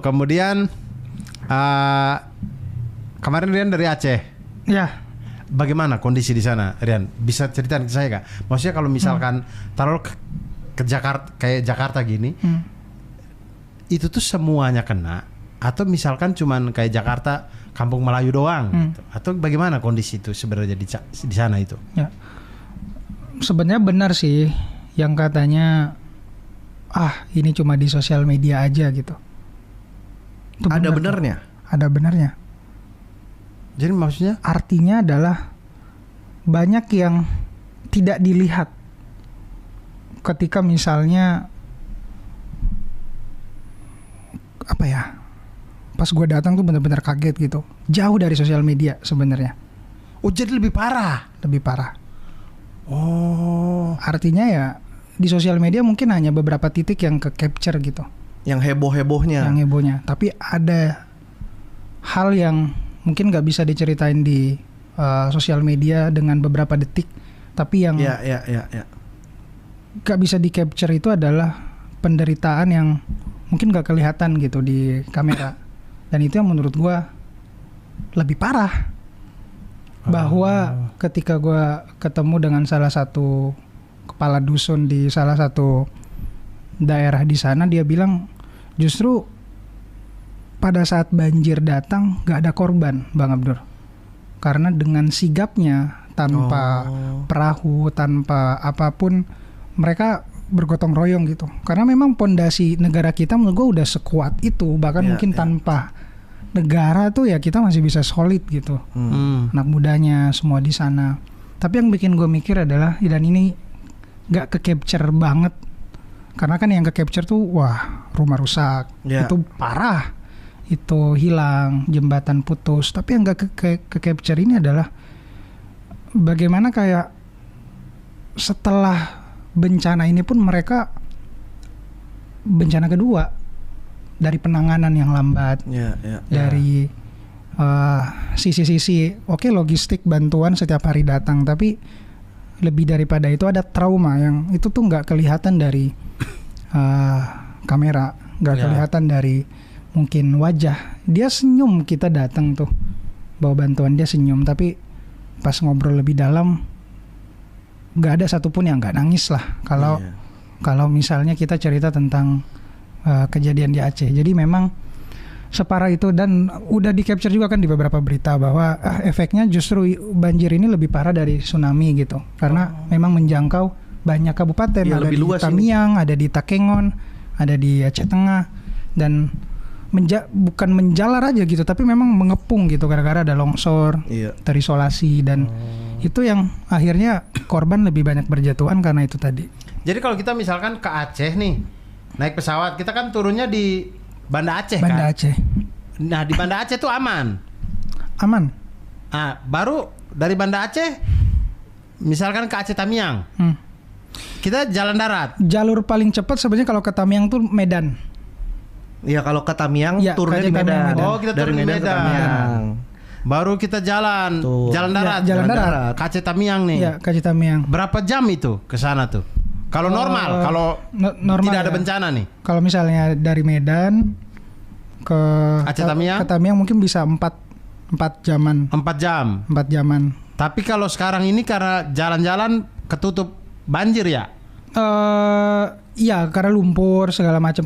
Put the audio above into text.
Kemudian kemarin Rian dari Aceh. Ya. Bagaimana kondisi di sana, Rian? Bisa ceritain ke saya kak? Maksudnya kalau misalkan taruh ke Jakarta, kayak Jakarta gini, itu tuh semuanya kena, atau misalkan cuman kayak Jakarta, Kampung Melayu doang, gitu. Atau bagaimana kondisi itu sebenarnya di sana itu? Ya. Sebenarnya benar sih yang katanya ini cuma di sosial media aja gitu. Itu Ada benar, benernya? Ada benarnya. Jadi maksudnya? Artinya adalah banyak yang tidak dilihat ketika misalnya pas gue datang tuh benar-benar kaget gitu. Jauh dari sosial media sebenarnya. Oh jadi lebih parah? Lebih parah. Oh. Artinya ya di sosial media mungkin hanya beberapa titik yang ke capture gitu. Yang heboh-hebohnya. Yang hebohnya. Tapi ada hal yang mungkin nggak bisa diceritain di sosial media dengan beberapa detik. Tapi yang nggak bisa di capture itu adalah penderitaan yang mungkin nggak kelihatan gitu di kamera. Dan itu yang menurut gue lebih parah. Bahwa ketika gue ketemu dengan salah satu kepala dusun di salah satu daerah di sana, dia bilang justru pada saat banjir datang gak ada korban, Bang Abdur. Karena dengan sigapnya, tanpa perahu, tanpa apapun, mereka bergotong royong gitu. Karena memang pondasi negara kita menurut gue udah sekuat itu. Bahkan mungkin tanpa negara tuh ya kita masih bisa solid gitu. Anak mudanya semua di sana. Tapi yang bikin gue mikir adalah, dan ini gak ke-capture banget. Karena kan yang ke-capture tuh rumah rusak, itu parah, itu hilang, jembatan putus. Tapi yang gak ke-capture ini adalah bagaimana kayak setelah bencana ini pun mereka bencana kedua dari penanganan yang lambat, dari sisi-sisi logistik bantuan setiap hari datang, tapi lebih daripada itu ada trauma yang itu tuh nggak kelihatan dari kamera, nggak kelihatan dari mungkin wajah. Dia senyum, kita datang tuh bawa bantuan, dia senyum, tapi pas ngobrol lebih dalam nggak ada satupun yang nggak nangis lah kalau misalnya kita cerita tentang kejadian di Aceh. Jadi memang separah itu, dan udah di capture juga kan di beberapa berita bahwa efeknya justru banjir ini lebih parah dari tsunami gitu, karena memang menjangkau banyak kabupaten, ada di Tamiang, ada di Takengon, ada di Aceh Tengah, dan bukan menjalar aja gitu, tapi memang mengepung gitu gara-gara ada longsor, terisolasi, dan itu yang akhirnya korban lebih banyak berjatuhan karena itu tadi. Jadi kalau kita misalkan ke Aceh nih, naik pesawat, kita kan turunnya di Banda Aceh kan? Banda Aceh. Nah di Banda Aceh tuh aman? Aman. Baru dari Banda Aceh, misalkan ke Aceh Tamiang, kita jalan darat. Jalur paling cepat sebenarnya kalau ke Tamiang tuh Medan. Iya, kalau ke Tamiang turunnya di Medan. Oh, kita turun di Medan. Baru kita jalan darat. Jalan darat. Ke Aceh Tamiang nih. Iya, ke Aceh Tamiang. Berapa jam itu ke sana tuh? Kalau normal, kalau tidak ada bencana nih. Kalau misalnya dari Medan ke Aceh Tamiang? Ke Tamiang mungkin bisa 4 jaman. 4 jam. 4 jaman. Tapi kalau sekarang ini karena jalan-jalan ketutup banjir ya? Iya, karena lumpur segala macam.